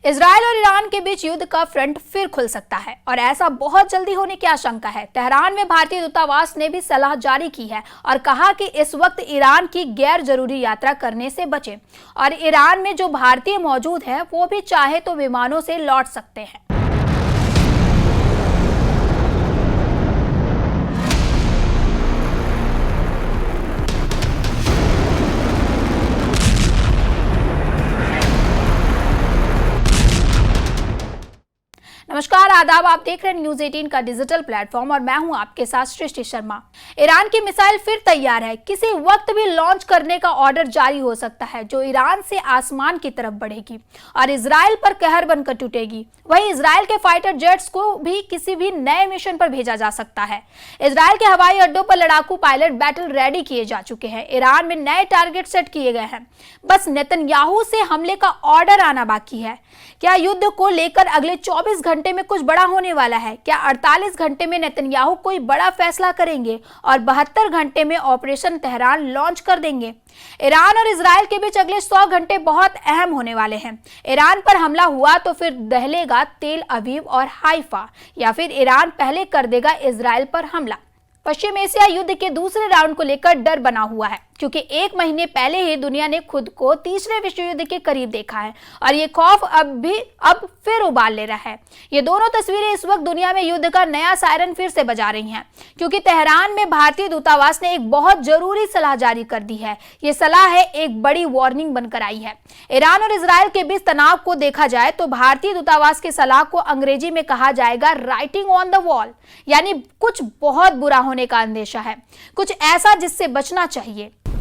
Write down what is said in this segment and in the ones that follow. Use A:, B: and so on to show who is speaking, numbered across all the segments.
A: Israel और Iran के बीच युद्ध का फ्रंट फिर खुल सकता है और ऐसा बहुत जल्दी होने की आशंका है। तेहरान में भारतीय दूतावास ने भी सलाह जारी की है और कहा कि इस वक्त ईरान की गैर जरूरी यात्रा करने से बचें और ईरान में जो भारतीय मौजूद हैं वो भी चाहे तो विमानों से लौट सकते हैं। नमस्कार, आदाब। आप देख रहे हैं न्यूज 18 का डिजिटल प्लेटफॉर्म और मैं हूं आपके साथ सृष्टि शर्मा। ईरान की मिसाइल फिर तैयार है। किसी वक्त भी लॉन्च करने का ऑर्डर जारी हो सकता है जो ईरान से आसमान की तरफ बढ़ेगी और इजराइल पर कहर बनकर टूटेगी। वहीं इजराइल के फाइटर जेट्स को भी किसी भी नए मिशन पर भेजा जा सकता है। इजराइल के हवाई अड्डों पर लड़ाकू पायलट बैटल रेडी किए जा चुके हैं। ईरान में नए टारगेट सेट किए गए हैं। बस नेतन्याहू से हमले का ऑर्डर आना बाकी है। क्या युद्ध को लेकर अगले 24 घंटे में कुछ बड़ा होने वाला है? क्या 48 घंटे में नेतन्याहू कोई बड़ा फैसला करेंगे और 72 घंटे में ऑपरेशन तेहरान लॉन्च कर देंगे? ईरान और इजराइल के बीच अगले 100 घंटे बहुत अहम होने वाले हैं। ईरान पर हमला हुआ तो फिर दहलेगा तेल अवीव और हाइफा, या फिर ईरान पहले कर देगा इजराइल पर हमला। पश्चिम एशिया युद्ध के दूसरे राउंड को लेकर डर बना हुआ है क्योंकि 1 महीने पहले ही दुनिया ने खुद को तीसरे विश्व युद्ध के करीब देखा है और ये खौफ अब फिर उबाल ले रहा है। ये दोनों तस्वीरें इस वक्त दुनिया में युद्ध का नया सायरन फिर से बजा रही हैं क्योंकि तेहरान में भारतीय दूतावास ने एक बहुत जरूरी सलाह जारी कर दी है। ये सलाह है एक बड़ी वार्निंग बनकर आई है। ईरान और इजराइल के बीच तनाव को देखा जाए तो भारतीय दूतावास की सलाह को अंग्रेजी में कहा जाएगा राइटिंग ऑन द वॉल, यानी कुछ बहुत बुरा होने का अंदेशा है, कुछ ऐसा जिससे बचना चाहिए।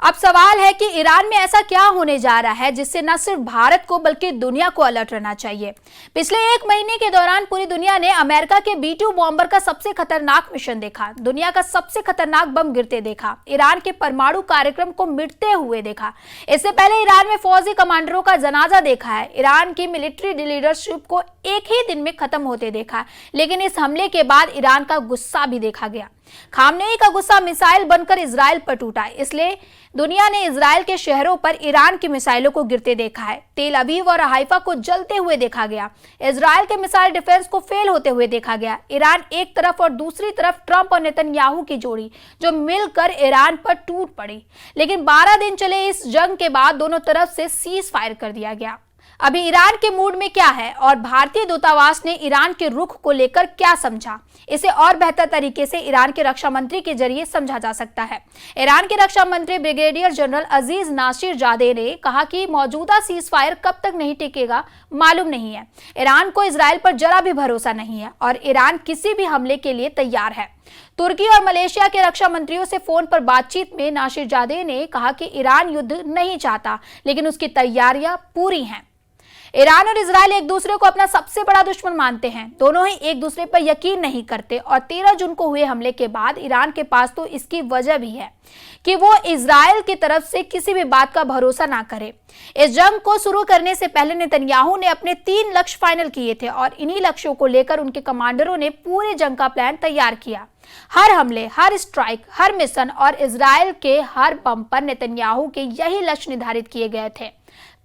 A: अब सवाल है कि ईरान में ऐसा क्या होने जा रहा है जिससे न सिर्फ भारत को बल्कि दुनिया को अलर्ट रहना चाहिए। पिछले 1 महीने के दौरान पूरी दुनिया ने अमेरिका के B-2 बॉम्बर का सबसे खतरनाक मिशन देखा, दुनिया का सबसे खतरनाक बम गिरते देखा, ईरान के परमाणु कार्यक्रम को मिटते हुए देखा। इससे पहले ईरान में फौजी कमांडरों का जनाजा देखा है, ईरान की मिलिट्री लीडरशिप को एक ही दिन में खत्म होते देखा। लेकिन इस हमले के बाद ईरान का गुस्सा भी देखा गया। खामनेई का गुस्सा मिसाइल बनकर इजराइल पर टूटा, इसलिए दुनिया ने इजराइल के शहरों पर ईरान की मिसाइलों को गिरते देखा है। तेल अवीव और हाइफा को जलते हुए देखा गया। इजराइल के मिसाइल डिफेंस को फेल होते हुए देखा गया। ईरान एक तरफ और दूसरी तरफ ट्रंप और नेतन्याहू की जोड़ी जो मिलकर ईरान पर टूट पड़ी। लेकिन 12 दिन चले इस जंग के बाद दोनों तरफ से सीज फायर कर दिया गया। अभी ईरान के मूड में क्या है और भारतीय दूतावास ने ईरान के रुख को लेकर क्या समझा, इसे और बेहतर तरीके से ईरान के रक्षा मंत्री के जरिए समझा जा सकता है। ईरान के रक्षा मंत्री ब्रिगेडियर जनरल अजीज नासिरजादे ने कहा कि मौजूदा सीज फायर कब तक नहीं टिकेगा मालूम नहीं है। ईरान को इजराइल पर जरा भी भरोसा नहीं है और ईरान किसी भी हमले के लिए तैयार है। तुर्की और मलेशिया के रक्षा मंत्रियों से फोन पर बातचीत में नासिरजादे ने कहा कि ईरान युद्ध नहीं चाहता लेकिन उसकी तैयारियां पूरी हैं। ईरान और इजराइल एक दूसरे को अपना सबसे बड़ा दुश्मन मानते हैं। दोनों ही एक दूसरे पर यकीन नहीं करते और 13 जून को हुए हमले के बाद ईरान के पास तो इसकी वजह भी है कि वो इजराइल की तरफ से किसी भी बात का भरोसा ना करे। इस जंग को शुरू करने से पहले नेतन्याहू ने अपने 3 लक्ष्य फाइनल किए थे और इन्हीं लक्ष्यों को लेकर उनके कमांडरों ने पूरे जंग का प्लान तैयार किया। हर हमले, हर स्ट्राइक, हर मिशन और इजराइल के हर बम पर नेतन्याहू के यही लक्ष्य निर्धारित किए गए थे।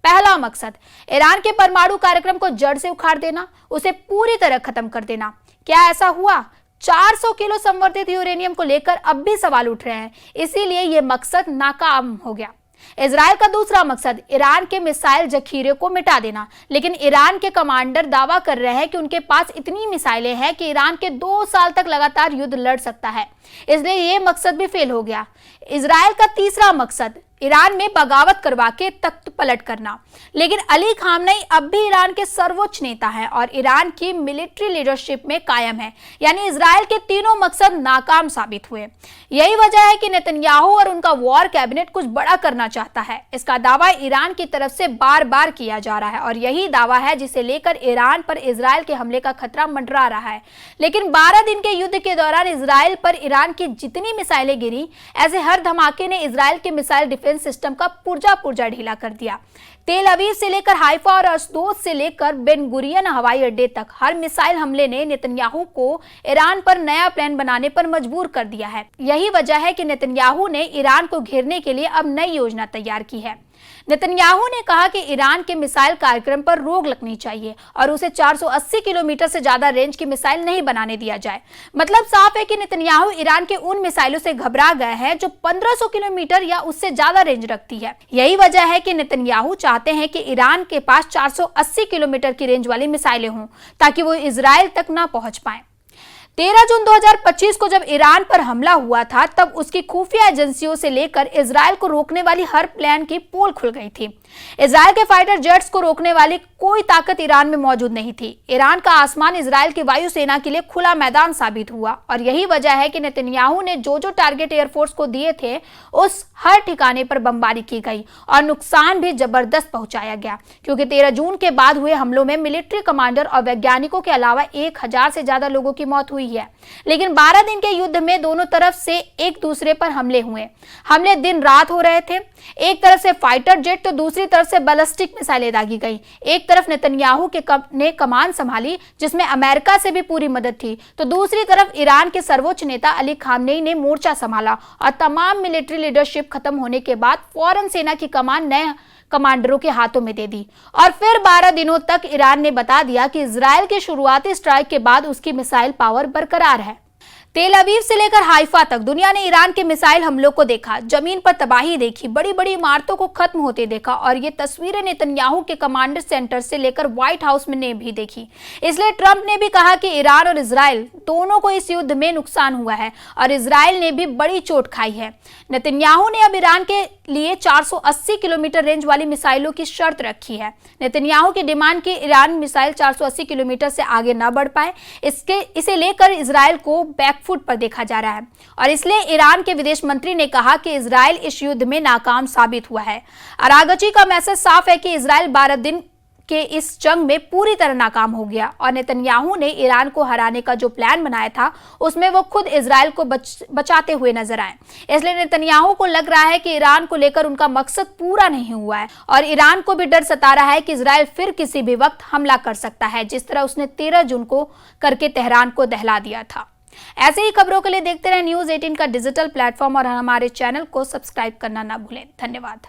A: पहला मकसद ईरान के परमाणु कार्यक्रम को जड़ से उखाड़ देना, उसे पूरी तरह खत्म कर देना। क्या ऐसा हुआ? 400 किलो संवर्धित यूरेनियम को लेकर अब भी सवाल उठ रहे हैं, इसीलिए यह मकसद नाकाम हो गया। इजराइल का दूसरा मकसद ईरान के मिसाइल जखीरे को मिटा देना, लेकिन ईरान के कमांडर दावा कर रहे हैं कि उनके पास इतनी मिसाइलें हैं कि ईरान के 2 साल तक लगातार युद्ध लड़ सकता है, इसलिए यह मकसद भी फेल हो गया। इजराइल का तीसरा मकसद ईरान में बगावत करवा के तख्त पलट करना, लेकिन अली खामनेई अब भी ईरान के सर्वोच्च नेता हैं और ईरान की मिलिट्री लीडरशिप में कायम है, यानी इजराइल के तीनों मकसद नाकाम साबित हुए। यही वजह है कि नेतन्याहू और उनका वॉर कैबिनेट कुछ बड़ा करना चाहता है। इसका दावा ईरान की तरफ से बार बार किया जा रहा है और यही दावा है जिसे लेकर ईरान पर इजराइल के हमले का खतरा मंडरा रहा है। लेकिन 12 दिन के युद्ध के दौरान इजराइल पर ईरान की जितनी मिसाइलें गिरी, ऐसे हर धमाके ने इजराइल के मिसाइल डिफेंस डिफेंस सिस्टम का पुर्जा ढीला कर दिया। तेल अवीव से लेकर हाइफा और अशदोद से लेकर बेन गुरियन हवाई अड्डे तक हर मिसाइल हमले ने नेतन्याहू को ईरान पर नया प्लान बनाने पर मजबूर कर दिया है। यही वजह है कि नेतन्याहू ने ईरान को घेरने के लिए अब नई योजना तैयार की है। नेतन्याहू ने कहा कि ईरान के मिसाइल कार्यक्रम पर रोक लगनी चाहिए और उसे 480 किलोमीटर से ज्यादा रेंज की मिसाइल नहीं बनाने दिया जाए। मतलब साफ है कि नेतन्याहू ईरान के उन मिसाइलों से घबरा गए हैं जो 1500 किलोमीटर या उससे ज्यादा रेंज रखती है। यही वजह है कि नेतन्याहू चाहते हैं कि ईरान के पास 480 किलोमीटर की रेंज वाली मिसाइलें हों ताकि वो इजराइल तक ना पहुंच पाए। 13 जून 2025 को जब ईरान पर हमला हुआ था तब उसकी खुफिया एजेंसियों से लेकर इजराइल को रोकने वाली हर प्लान की पोल खुल गई थी। इजराइल के फाइटर जेट्स को रोकने वाली कोई ताकत ईरान में मौजूद नहीं थी। ईरान का आसमान इजराइल की वायुसेना के लिए खुला मैदान साबित हुआ और यही वजह है कि नेतन्याहू ने जो टारगेट एयरफोर्स को दिए थे उस हर ठिकाने पर बमबारी की गई और नुकसान भी जबरदस्त पहुंचाया गया, क्योंकि 13 जून के बाद हुए हमलों में मिलिट्री कमांडर और वैज्ञानिकों के अलावा 1000 से ज्यादा लोगों की मौत हुई है। लेकिन 12 दिन के युद्ध में दोनों तरफ से एक दूसरे पर हमले हुए। हमले दिन रात हो रहे थे। एक तरफ से फाइटर जेट तो दूसरी तरफ से बैलिस्टिक मिसाइलें दागी गई। एक तरफ नेतन्याहू ने कमान संभाली जिसमें अमेरिका से भी पूरी मदद थी, तो दूसरी तरफ ईरान के सर्वोच्च नेता अली खामनेई ने मोर्चा संभाला और तमाम मिलिट्री लीडरशिप खत्म होने के बाद फौरन सेना की कमान नए कमांडरों के हाथों में दे दी। और फिर 12 दिनों तक ईरान ने बता दिया कि इजराइल के शुरुआती स्ट्राइक के बाद उसकी मिसाइल पावर बरकरार है। तेल अवीव से लेकर हाइफा तक दुनिया ने ईरान के मिसाइल हमलों को देखा, जमीन पर तबाही देखी, बड़ी बड़ी इमारतों को खत्म होते देखा और ये तस्वीरें नेतन्याहू के कमांड सेंटर से लेकर व्हाइट हाउस में ने भी देखी। इसलिए ट्रंप ने भी कहा कि ईरान और इजराइल दोनों को इस युद्ध में नुकसान हुआ है और इजराइल ने भी बड़ी चोट खाई है। नेतन्याहू ने अब ईरान के लिए 480 किलोमीटर रेंज वाली मिसाइलों की शर्त रखी है। नेतन्याहू की डिमांड की ईरान मिसाइल 480 किलोमीटर से आगे न बढ़ पाए, इसे लेकर इजराइल को बैकफुट पर देखा जा रहा है और इसलिए ईरान के विदेश मंत्री ने कहा कि इजराइल इस युद्ध में नाकाम साबित हुआ है। अरागची का मैसेज साफ है कि इजराइल 12 दिन के इस जंग में पूरी तरह नाकाम हो गया और नेतन्याहू ने ईरान को हराने का जो प्लान बनाया था उसमें वो खुद इजराइल को बचाते हुए नजर आए। इसलिए नेतन्याहू को लग रहा है कि ईरान को लेकर उनका मकसद पूरा नहीं हुआ है और ईरान को भी डर सता रहा है कि इजराइल फिर किसी भी वक्त हमला कर सकता है, जिस तरह उसने 13 जून को करके तेहरान को दहला दिया था। ऐसे ही खबरों के लिए देखते रहे न्यूज़ 18 का डिजिटल प्लेटफॉर्म और हमारे चैनल को सब्सक्राइब करना ना भूलें। धन्यवाद।